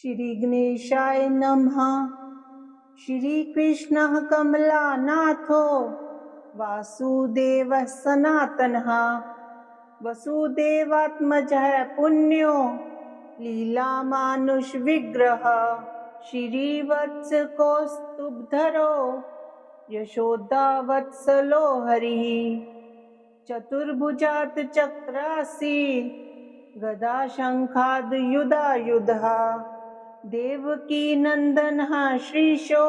श्री गणेशाय नमः। श्री कृष्णः कमलानाथो वासुदेवः सनातनः वसुदेवात्मजः पुण्यो लीलामानुष विग्रह श्रीवत्स कौस्तुभधरो यशोदावत्सलो हरिः चतुर्भुजात् चक्रासि गदा शङ्खाद्युधायुधः देवकी नन्दनः श्रीशो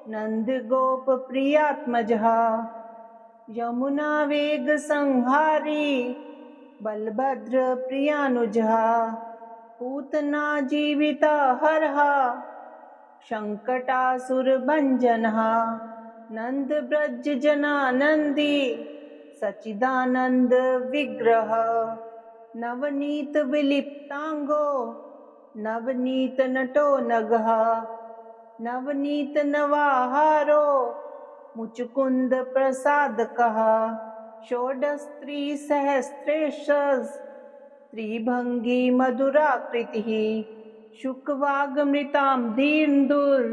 नन्दगोपप्रियात्मजः यमुना वेगसंहारी बलभद्रप्रियानुजः पूतना जीविता हरः शङ्कटासुरभञ्जनः नन्दव्रजजनानन्दी सच्चिदानन्द विग्रह नवनीत विलिप्तांगो नवनीत नटो नगः नवनीत नवाहारो मुचुकुंद प्रसादकः षोडस्त्री सहस्रेश त्रिभंगी मधुराकृतिः शुकवागमृतां धीर्न्दुर्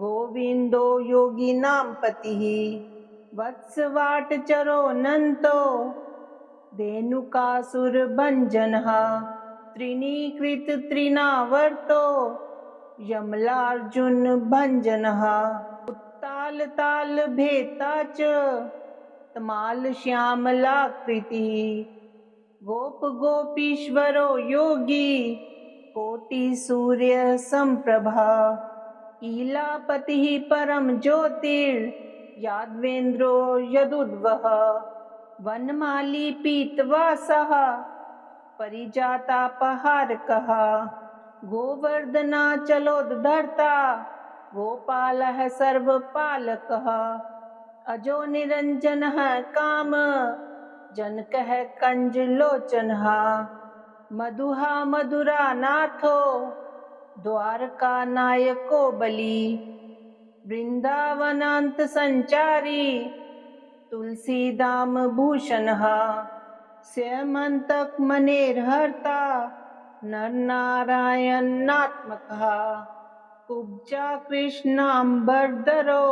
गोविंदो योगिनां पतिः वत्सवाटचरो नन्तो धेनुकासुरभञ्जनः त्रिणीकृत त्रिनावर्तो यमलार्जुन भञ्जनः उत्ताल ताल भेता च तमाल श्यामलाकृतिः गोप गोपीश्वरो योगी कोटि सूर्य संप्रभा ईलापतिः परम ज्योतिर्यादवेन्द्रो यदुद्वः वनमाली पीतवासः परिजातापहारकः गोवर्धनाचलोद्धर्ता गोपालः सर्वपालकः अजो निरञ्जनः काम जनकः कञ्जलोचनः मधुहा मधुरानाथो द्वारकानायको बली वृन्दावनान्त संचारी तुलसीदाम भूषणः स्यमन्तक मनेर्हर्ता नरनारायणात्मकः कुब्जा कृष्णाम्बरधरो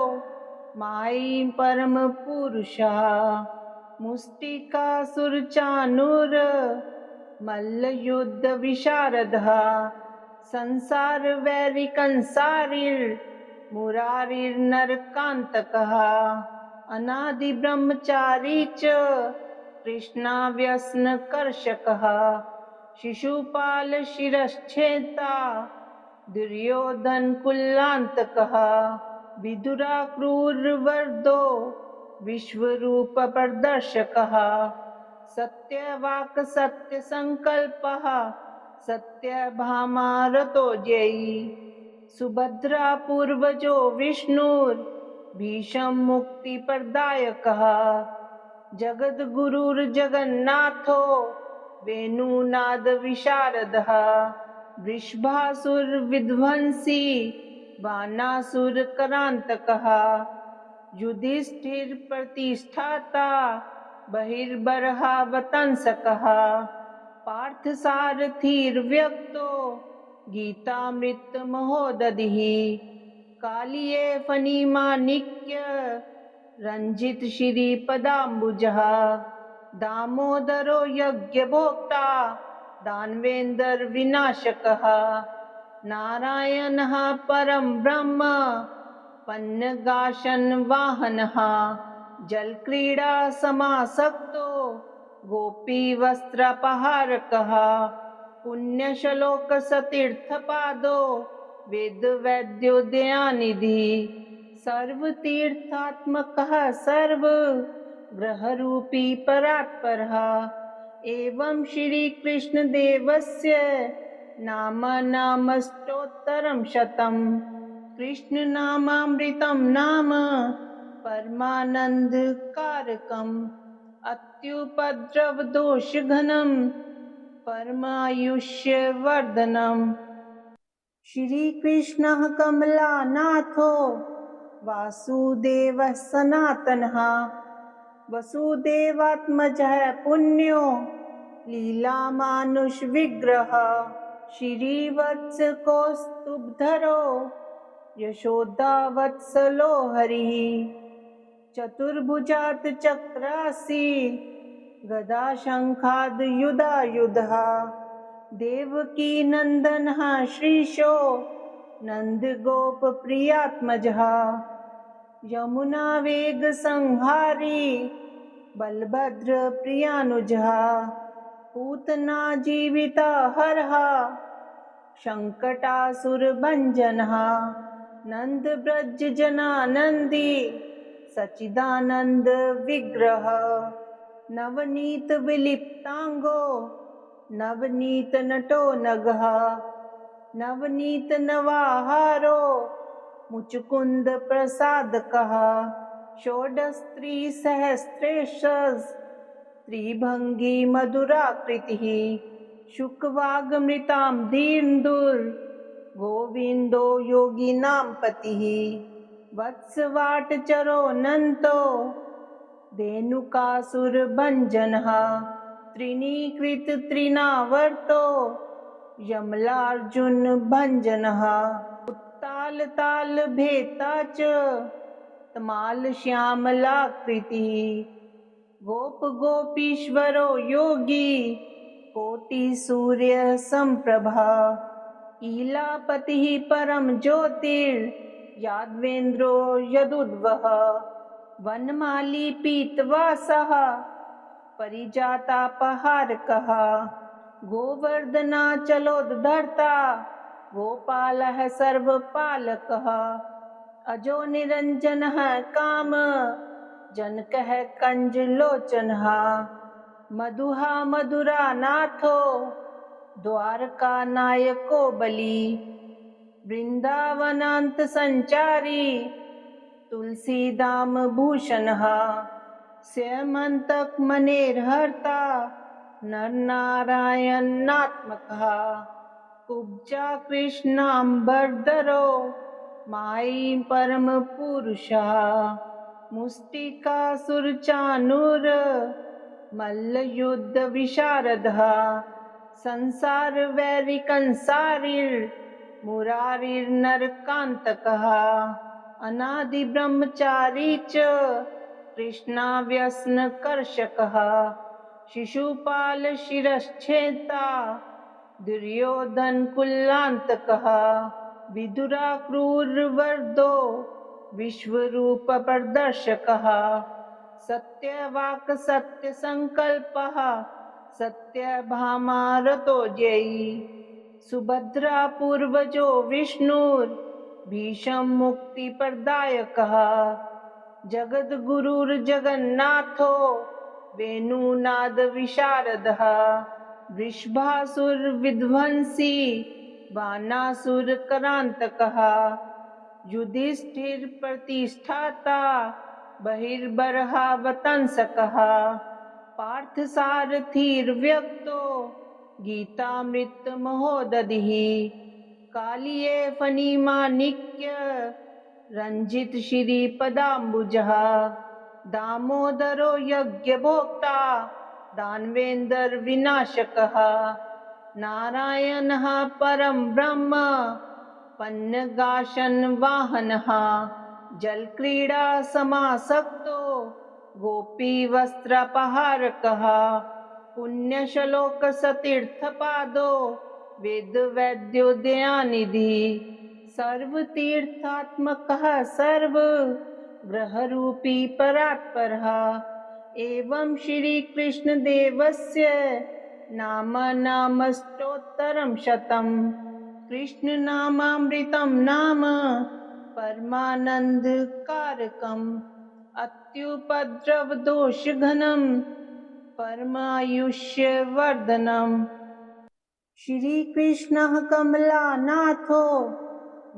मायी परम पुरुषः मुष्टिकासुरचाणूर मल्लयुद्ध विशारदः संसार वैरिकंसारिर्मुरारिर्नरकान्तकः अनादि ब्रह्मचारी च कृष्णाव्यसनकर्षकः शिशुपाल शिरश्छेता दुर्योधन कुलान्तकः विदुराक्रूरवर्दो विश्वरूप प्रदर्शकः सत्यवाक् सत्यसंकल्पः सत्यभामा रतो जयी सुभद्रा पूर्वजो विष्णुर् भीषम मुक्ति प्रदायकः जगद्गुरुर्जगन्नाथो वेणुनाद विशारदः वृषभासुर विध्वंसी बाणासुर करान्तकः युधिष्ठिर प्रतिष्ठाता बहिर्बर्हावतंसकः पार्थसारथिर्व्यक्तो गीतामृत महोदधिः कालिये फणिमाणिक्य रंजित श्रीपदाम्बुजः दामोदरो यज्ञभोक्ता दानवेन्द्र विनाशकः नारायणः परम ब्रह्म पन्नगाशन वाहनः जलक्रीडा समासक्तो गोपी वस्त्रपहारकः पुण्यश्लोक सतीर्थपादो वेद वैद्योदयानिधि सर्वतीर्थात्मकः सर्व ग्रहरूपी परात्परः एवं श्री कृष्णदेवस्य नामाष्टोत्तरं शतम् कृष्णनामामृतं नाम परमानन्दकारकम् अत्युपद्रवदोषघनं परमायुष्यवर्धनम् श्रीकृष्णः कमलानाथो वासुदेवः सनातनः वसुदेवात्मजः पुण्यो लीलामानुष विग्रह श्रीवत्स कौस्तुभधरो यशोदावत्सलो हरिः चतुर्भुजात् चक्रासि गदा शङ्खाद्युधायुधः देवकी नन्दनः श्रीशो नन्दगोपप्रियात्मजः यमुना वेगसंहारी बलभद्रप्रियानुजः पूतना जीविता हरः शङ्कटासुरभञ्जनः नन्दव्रजजनानन्दी सच्चिदानन्द विग्रह नवनीत विलिप्तांगो नवनीत नटो नगः नवनीत नवाहारो मुचुकुंद प्रसादकः षोडस्त्री सहस्रेश त्रिभंगी मधुराकृतिः शुकवागमृतां दीर्न्दुर् गोविंदो योगिनां पतिः वत्सवाटचरो नन्तो धेनुकासुरभञ्जनः त्रिणीकृत त्रिनावर्तो यमलार्जुन भञ्जनः उत्ताल ताल भेता च तमाल श्यामलाकृतिः गोप गोपीश्वरो योगी कोटि सूर्य संप्रभा ईलापतिः परम ज्योतिर्यादवेन्द्रो यदुद्वः वनमाली पीतवासः परिजातापहारकः गोवर्धनाचलोद्धर्ता गोपालः सर्वपालकः अजो निरञ्जनः काम जनकः कञ्जलोचनः मधुहा मधुरानाथो द्वारका नायको बली वृंदावनांत संचारी तुलसीदाम भूषणः स्यमन्तक मनेर्हर्ता नरनारायणात्मकः कुब्जा कृष्णाम्बरधरो मायी परम पुरुषः मुष्टिकासुरचाणूर मल्लयुद्ध विशारदः संसार वैरिकंसारिर् मुरारिर्नरकान्तकः अनादि ब्रह्मचारी च कृष्णाव्यसनकर्षकः शिशुपाल शिरश्छेता दुर्योधन कुलान्तकः विदुराक्रूरवर्दो विश्वरूप प्रदर्शकः सत्यवाक् सत्यसंकल्पः सत्यभामा रतो जयी सुभद्रा पूर्वजो विष्णुर् भीषम मुक्ति प्रदायकः जगद्गुरुर्जगन्नाथो वेणुनाद विशारदः वृषभासुर विध्वंसी बाणासुर करान्तकः युधिष्ठिर प्रतिष्ठाता बहिर्बर्हावतंसकः पार्थसारथिर्व्यक्तो गीतामृत महोदधिः कालिये फणिमाणिक्य रंजित श्रीपदाम्बुजः दामोदरो यज्ञभोक्ता दानवेन्द्र विनाशकः नारायणः परम ब्रह्म पन्नगाशन वाहनः जलक्रीडा समासक्तो गोपी वस्त्रपहारकः पुण्यश्लोक सतीर्थपादो वेद वैद्योदयानिधि सर्वतीर्थात्मकः सर्व ग्रहरूपी परात्परः एवं श्री कृष्ण देवस्य नामाष्टोत्तरं शतम् कृष्ण नामामृतं नाम परमानन्दकारकम् अत्युपद्रवदोषघनं परमायुष्यवर्धनम् श्री कृष्णः कमलानाथो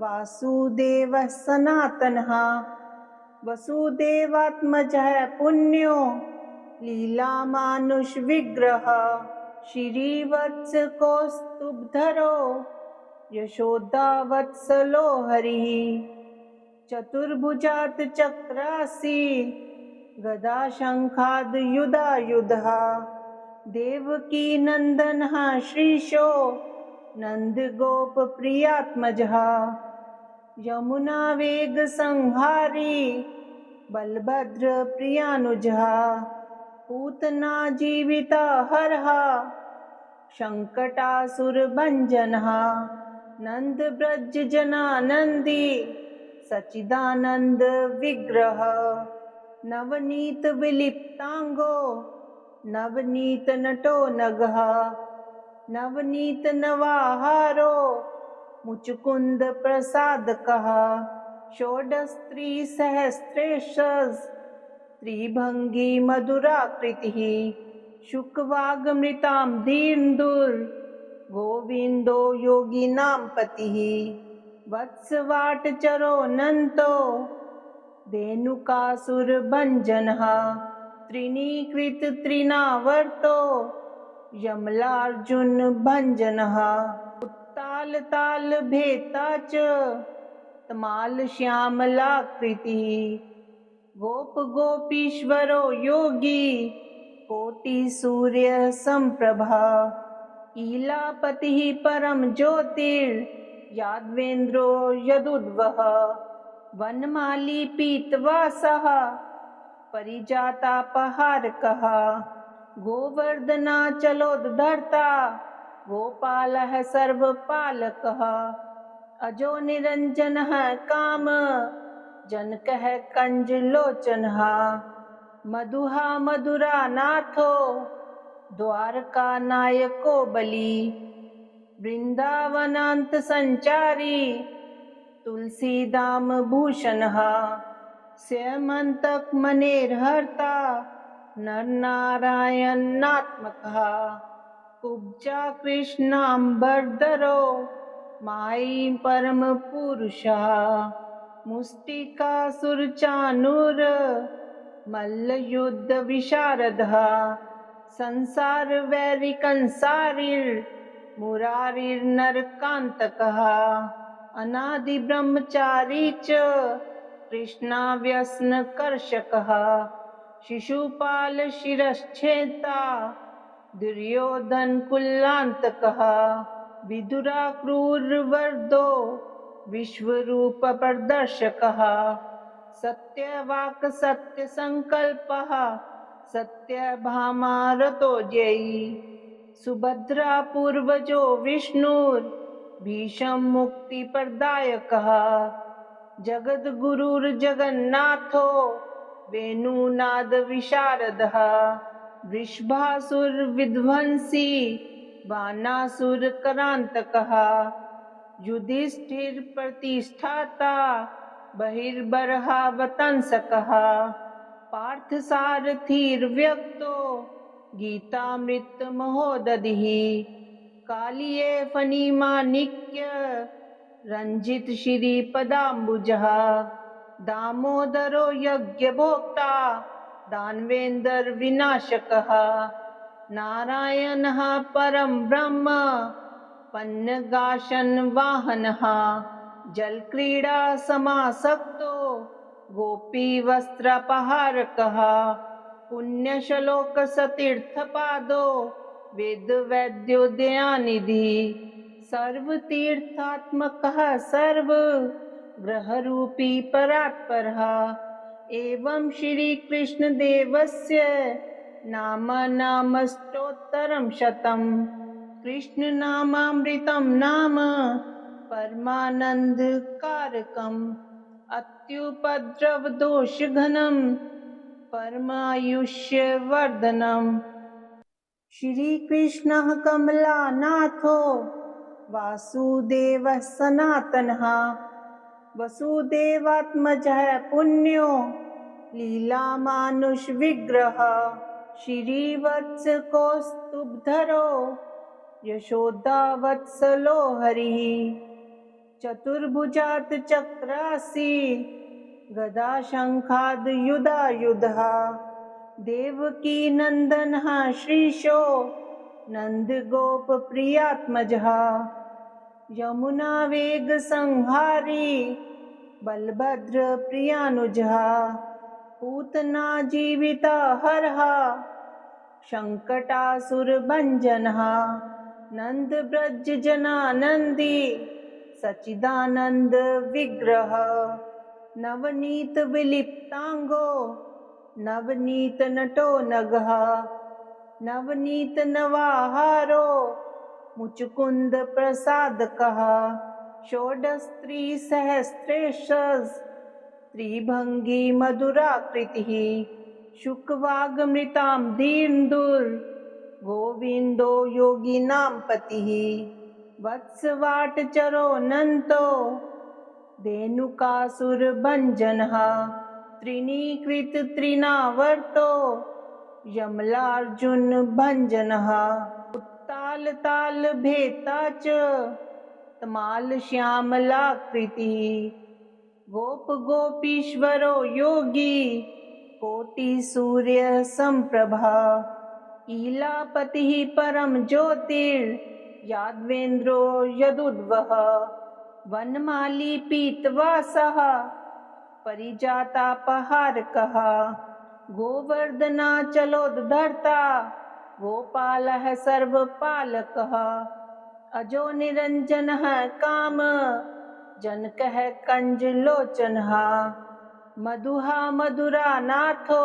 वासुदेवः सनातनः वसुदेवात्मजः पुण्यो लीलामानुष विग्रह श्रीवत्स कौस्तुभधरो यशोदावत्सलो हरिः चतुर्भुजात् चक्रासि गदा शङ्खाद्युधायुधः देवकी नन्दनः श्रीशो नंद गोप प्रियात्मजः यमुना वेग संहारी बलभद्र प्रियानुजः पूतना जीविता हरः संकटासुरभञ्जनः नंद ब्रज जनानंदी सच्चिदानंद विग्रह नवनीत विलिप्तांगो नवनीत नटो नगः नवनीत नवाहारो मुचुकुंद प्रसादकः षोडस्त्री सहस्रेश त्रिभंगी मधुराकृतिः शुकवागमृतां दीर्न्दुर् गोविंदो योगिनां पतिः वत्सवाटचरो नन्तो धेनुकासुरभञ्जनः त्रिणीकृत त्रिनावर्तो यमलार्जुन भञ्जनः उत्ताल ताल भेता च तमाल श्यामलाकृतिः गोप गोपीश्वरो योगी कोटि सूर्य संप्रभा ईलापतिः परम ज्योतिर्यादवेन्द्रो यदुद्वः वनमाली पीतवासः परिजातापहारकः गोवर्धनाचलोद्धर्ता गोपालः सर्वपालकः अजो निरञ्जनः काम जनकः कञ्जलोचनः मधुहा मधुरानाथो द्वारका नायको बली वृंदावनांत संचारी तुलसीदाम भूषणः स्यमन्तक मनेर्हर्ता नरनारायणात्मकः कुब्जा कृष्णाम्बरधरो मायी परम पुरुषः मुष्टिकासुरचाणूर मल्लयुद्ध विशारदः संसार वैरिकंसारिर् मुरारिर्नरकान्तकः अनादि ब्रह्मचारी च कृष्णाव्यसनकर्षकः शिशुपाल शिरश्छेता दुर्योधन कुलान्तकः विदुराक्रूरवरदो विश्वरूप प्रदर्शकः सत्यवाक् सत्यसंकल्पः सत्यभामारतो जयी सुभद्रा पूर्वजो विष्णुर्भीषम मुक्तिप्रदायकः जगद्गुरुर्जगन्नाथो वेणुनाद विशारदः वृषभासुरविध्वंसी बाणासुरकरान्तकः युधिष्ठिरप्रतिष्ठाता बहिर्बर्हावतंसकः पार्थसारथिर्व्यक्तो गीतामृतमहोदधिः कालिये फणिमाणिक्य रञ्जित श्रीपदाम्बुजः दामोदरो यज्ञभोक्ता दानवेन्द्र विनाशकः नारायणः परं ब्रह्म पन्नगाशन वाहनः जलक्रीडा समासक्तो गोपी वस्त्रपहारकः पुण्यश्लोक सतीर्थपादो वेद वैद्यो दयानिधि सर्वतीर्थात्मकः सर्व ग्रहरूपी परात्परः एवं श्री कृष्णदेवस्य नामाष्टोत्तरं शतम् कृष्णनामामृतं नाम परमानन्दकारकम् अत्युपद्रवदोषघनं परमायुष्यवर्धनम् श्रीकृष्णः कमलानाथो वासुदेवः सनातनः वसुदेवात्मजः पुण्यो लीलामानुषविग्रह श्रीवत्सकौस्तुभधरो यशोदावत्सलो हरिः चतुर्भुजात् चक्रासि गदाशङ्खाद्युधायुधः देवकी नन्दनः श्रीशो नन्दगोपप्रियात्मजः यमुना वेग संहारी बलभद्र प्रियानुजः पूतना जीविता हरः संकटासुरभञ्जनः नंद ब्रज जनानंदी सचिदानंद विग्रह नवनीत विलिप्तांगो नवनीत नटो नगः नवनीत नवाहारो मुचुकुंद प्रसादकः षोडस्त्री सहस्रेशस् त्रिभंगी मधुराकृतिः शुकवागमृतां दीर्न्दुर् गोविंदो योगिनां पतिः वत्सवाटचरो नन्तो धेनुकासुरभञ्जनः त्रिणीकृत त्रिनावर्तो यमलार्जुन भञ्जनः उत्ताल भेता च तमाल श्यामलाकृतिः गोप गोपीश्वरो योगी कोटि सूर्य संप्रभा ईलापतिः परम ज्योतिर्यादवेन्द्रो यदुद्वः वनमाली पीतवासः परिजातापहारकः गोवर्धनाचलोद्धर्ता गोपालः सर्वपालकः अजो निरञ्जनः काम जनकः कंजलोचनः मधुहा मधुरानाथो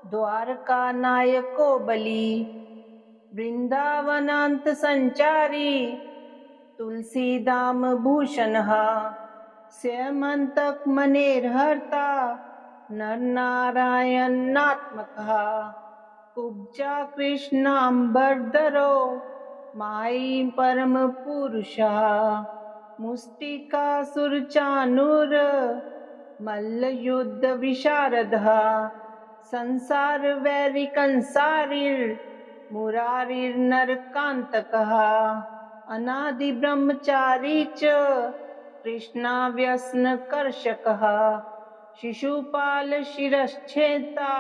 द्वारका नायको बली वृंदावनांत संचारी तुलसीदाम भूषणः स्यमन्तक मनेर्हर्ता नरनारायणात्मकः कुब्जा कृष्णाम्बरधरो मायी परम पुरुषः मुष्टिकासुरचाणूर मल्लयुद्ध विशारदः संसार वैरिकंसारिर् मुरारिर्नरकान्तकः अनादि ब्रह्मचारी च कृष्णाव्यसनकर्षकः शिशुपाल शिरश्छेता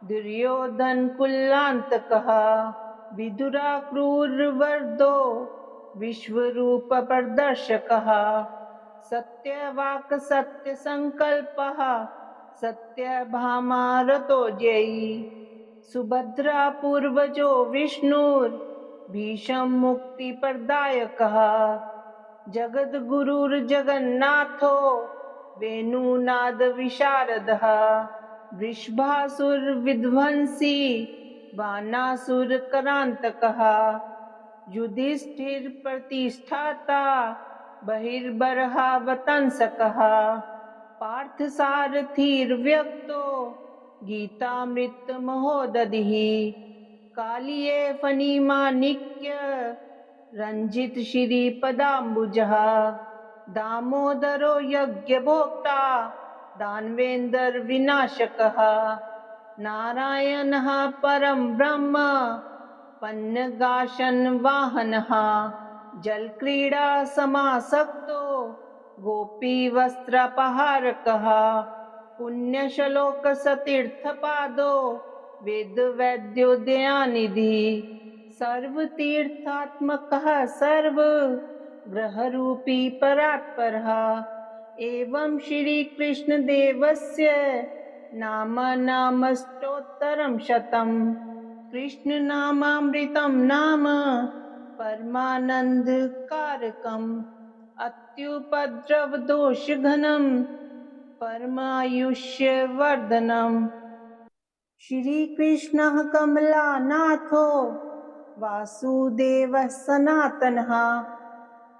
दुर्योधन कुलान्तकः विदुराक्रूरवरदो विश्वरूप प्रदर्शकः सत्यवाक् सत्यसंकल्पः सत्यभामारतो जयी सुभद्रा पूर्वजो विष्णुर्भीषम मुक्तिप्रदायकः जगद्गुरुर्जगन्नाथो वेणुनाद विशारदः वृषभासुरविध्वंसी बाणासुरकरान्तकः युधिष्ठिरप्रतिष्ठाता बहिर्बर्हावतंसकः पार्थसारथिर्व्यक्तो गीतामृतमहोदधिः कालिये फणिमाणिक्य रंजित श्रीपदाम्बुजः दामोदरो यज्ञभोक्ता दानवेन्द्र विनाशकः नारायणः परं ब्रह्म पन्नगाशन वाहनः जलक्रीडा समासक्तो गोपीवस्त्रापहारकः पुण्यश्लोक सतीर्थपादो वेदवैद्यो दयानिधि सर्वतीर्थात्मकः सर्वग्रहरूपी परात्परः एवं श्री कृष्णदेवस्य नामाष्टोत्तरं शतं कृष्णनामामृतं नाम परमानन्दकारकम् अत्युपद्रवदोषघनं परमायुष्यवर्धनम् श्रीकृष्णः कमलानाथो वासुदेवः सनातनः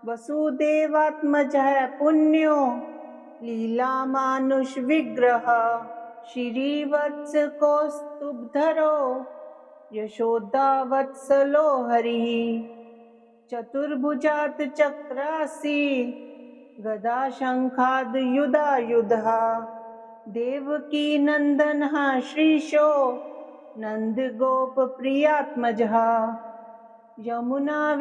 वसुदेवात्मजः पुण्यो लीलामानुषविग्रहः श्रीवत्सकौस्तुभधरो यशोदावत्सलो हरिः चतुर्भुजात् चक्रासि गदाशङ्खाद्युधायुधः देवकी नन्दनः श्रीशो नन्दगोपप्रियात्मजः यमुनावेगसंहारी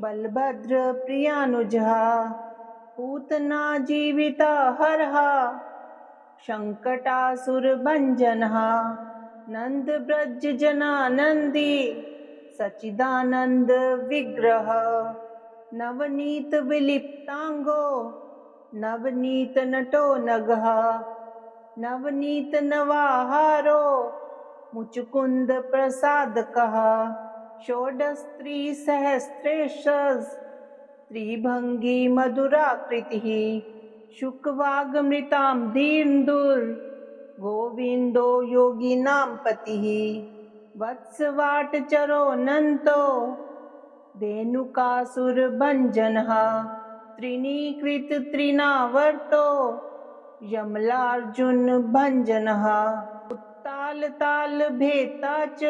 बलभद्रप्रियानुजः पूतना जीविताहरः शङ्कटासुरभञ्जनः नन्दव्रजजनानन्दी सचिदानंद विग्रह नवनीत विलिप्तांगो नवनीत नटो नगः नवनीत नवाहारो मुचुकुंद प्रसादकः षोडस्त्रिसहस्रेशस्त्रिभङ्गी मधुराकृतिः शुकवागमृतां दीर्न्दुर्गोविन्दो योगिनां पतिः वत्सवाटचरोऽनन्तो धेनुकासुरभञ्जनः त्रिणीकृततृणावर्तो यमलार्जुनभञ्जनः उत्तालतालभेता च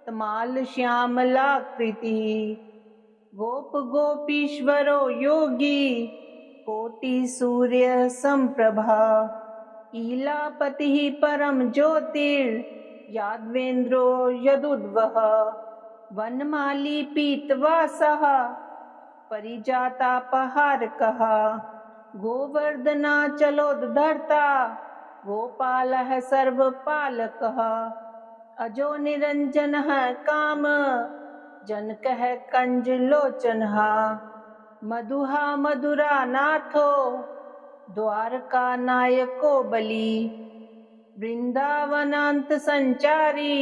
तमालश्यामलाकृतिः गोपगोपीश्वरो योगी कोटिसूर्यसम्प्रभा ईलापतिः परं ज्योतिर्यादवेन्द्रो यदुद्वः वनमाली पीतवासः परिजातापहारकः गोवर्धनाचलोद्धर्ता गोपालः सर्वपालकः अजो निरञ्जनः काम जनकः कञ्जलोचनः मधुहा मधुरानाथो द्वारकानायको बली वृन्दावनान्तसञ्चारी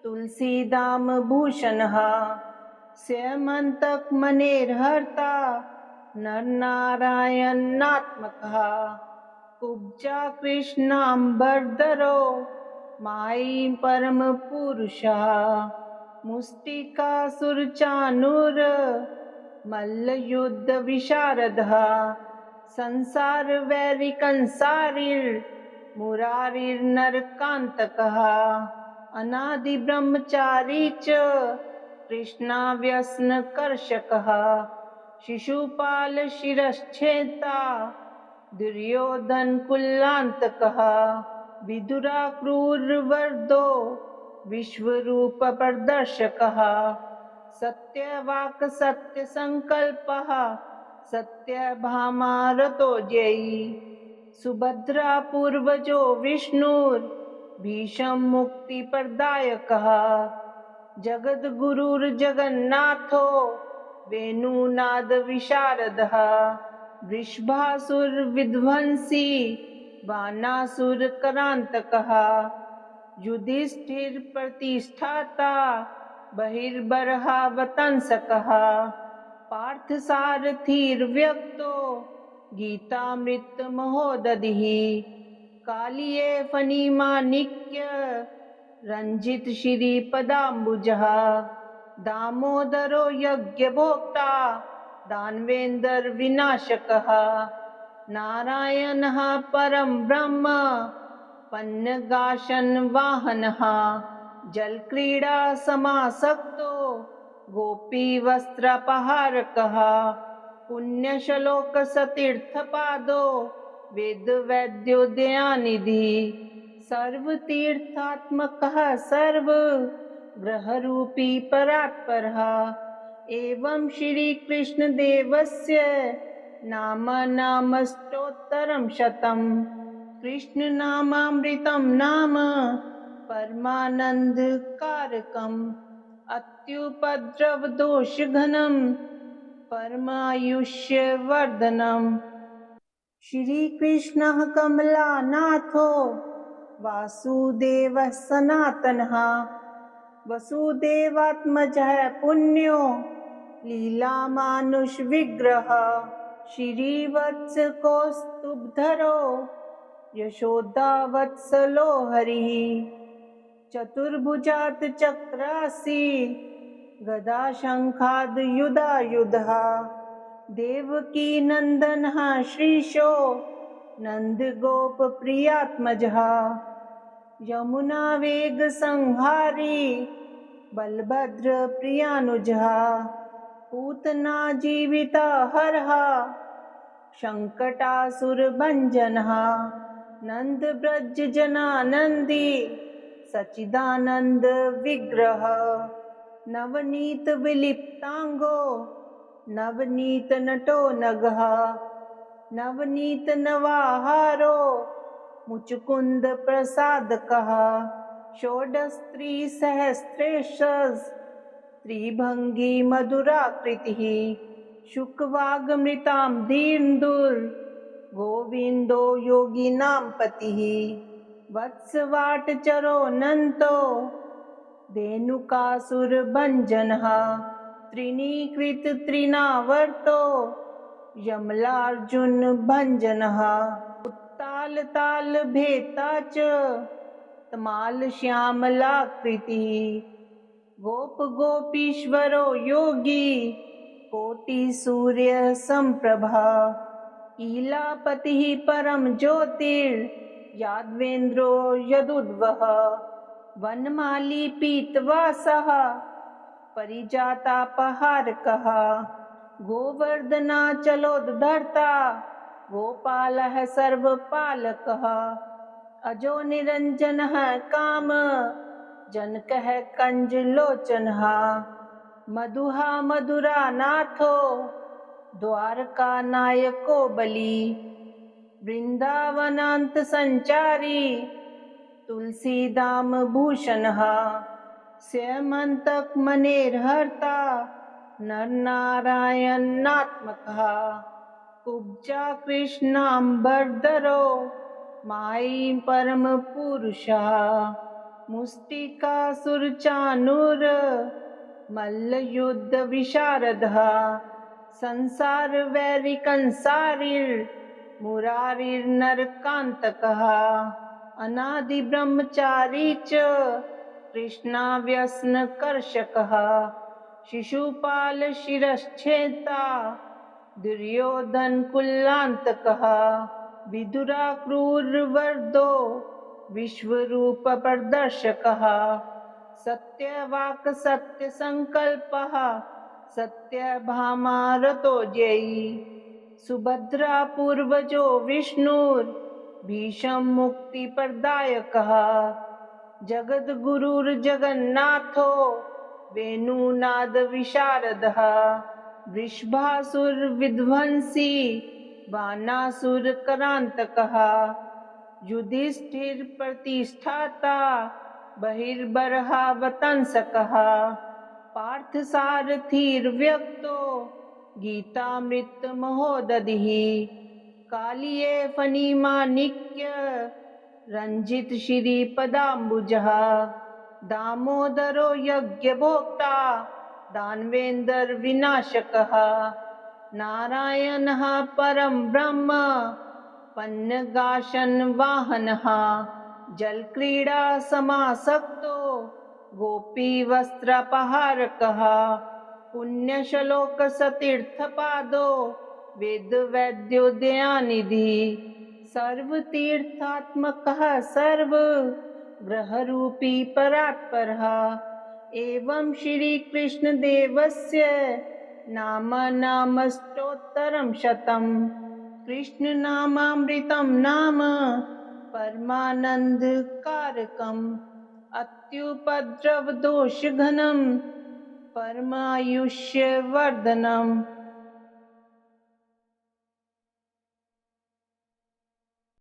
तुलसीदाम भूषणः स्यमन्तकमनेर्हर्ता नरनारायणात्मकः कुब्जा कृष्णाम्बरधरो मायी परमपुरुषः मुष्टिकासुरचाणूर मल्लयुद्धविशारदः संसारवैरिकंसारिर्मुरारिर्नरकान्तकः अनादिब्रह्मचारी च कृष्णाव्यसनकर्षकः शिशुपालशिरश्छेता दुर्योधनकुलान्तकः विदुराक्रूरवरदो विश्वरूपप्रदर्शकः सत्यवाक् सत्यसङ्कल्पः सत्यभामारतो जयी सुभद्रापूर्वजो विष्णुर्भीष्ममुक्तिप्रदायकः जगद्गुरुर्जगन्नाथो वेणुनादविशारदः वृषभासुरविध्वंसी बाणासुरकरान्तकः युधिष्ठिरप्रतिष्ठाता बहिर्बर्हावतंसकः पार्थसारथिर्व्यक्तो गीतामृतमहोदधिः कालिये फणिमाणिक्य रञ्जितश्रीपदाम्बुजः दामोदरो यज्ञभोक्ता दानवेन्द्रविनाशकः नारायणः परं ब्रह्म पन्नगाशनवाहनः जलक्रीडा समासक्तो गोपीवस्त्रापहारकः पुण्यश्लोकसतीर्थपादो वेदवैद्योदयानिधि सर्वतीर्थात्मकः सर्वग्रहरूपी परात्परः एवं श्रीकृष्णदेवस्य नामाष्टोत्तरं शतम् कृष्णनामामृतं नाम परमानन्दकारकम् अत्युपद्रवदोषघनं परमायुष्यवर्धनम् श्रीकृष्णः कमलानाथो वासुदेवः सनातनः वसुदेवात्मजः पुण्यो लीलामानुषविग्रहः श्रीवत्सकौस्तुभधरो यशोदावत्सलो हरिः चतुर्भुजात् चक्रासि गदाशङ्खाद्युधायुधः देवकी नन्दनः श्रीशो नन्दगोपप्रियात्मजः यमुनावेगसंहारी बलभद्रप्रियानुजः पूतनाजीवितहरः सङ्कटासुरभञ्जनः नन्दव्रजजनानन्दी सच्चिदानन्दविग्रहः नवनीतविलिप्ताङ्गो नवनीतनटो नगः नवनीतनवाहारो मुचुकुन्दप्रसादकः षोडस्त्रिसहस्रेशस्त्रिभङ्गी मधुराकृतिः शुकवागमृतां दीर्न्दुर्गोविन्दो योगिनां पतिः वत्सवाटचरोऽनन्तो धेनुकासुरभञ्जनः त्रिणीकृत त्रिनावर्तो यमलार्जुनभञ्जनः उत्ताल ताल भेता च तमाल श्यामलाकृतिः गोप गोपीश्वरो योगी कोटि सूर्य संप्रभा ईलापतिः परम ज्योतिर्यादवेन्द्रो यदुद्वः वनमाली पीतवासः परिजातापहारकः गोवर्धनाचलोद्धर्ता गोपालः सर्वपालकः अजो निरञ्जनः काम जनकः कञ्जलोचनः मधुहा मधुरानाथो द्वारका नायको बली वृन्दावनान्त संचारी तुलसीदाम भूषणः स्यमन्तक मनेर्हर्ता नरनारायणात्मकः कुब्जा कृष्णाम्बरधरो मायी परम पुरुषः मुष्टिकासुरचाणूर मल्लयुद्ध विशारदः संसार वैरिकंसारिर्मुरारिर्नरकान्तकः अनादि ब्रह्मचारी च कृष्णाव्यसनकर्षकः शिशुपाल शिरश्छेता दुर्योधनकुलान्तकः विदुराक्रूरवरदो विश्वरूपप्रदर्शकः सत्यवाक् सत्यसङ्कल्पः सत्यभामारतो जयी सुभद्रा पूर्वजो विष्णुर्भीष्म मुक्तिप्रदायकः जगद्गुरुर्जगन्नाथो वेणुनाद विशारदः वृषभासुरविध्वंसी बाणासुरकरान्तकः युधिष्ठिरप्रतिष्ठाता बहिर्बर्हावतंसकः पार्थसारथिर्व्यक्तो गीतामृतमहोदधिः कालिये फणिमाणिक्य रञ्जित श्रीपदाम्बुजः दामोदरो यज्ञभोक्ता दानवेन्द्र विनाशकः नारायणः परं ब्रह्म पन्नगाशन वाहनः जलक्रीडा समासक्तो गोपीवस्त्रापहारकः पुण्यश्लोक सतीर्थपादो वेदवैद्यो दयानिधि सर्वतीर्थात्मकः सर्वग्रहरूपी परात्परः एवं श्रीकृष्णदेवस्य नामाष्टोत्तरं शतम् कृष्णनामामृतं नाम परमानन्दकारकम् अत्युपद्रवदोषघनं परमायुष्यवर्धनम्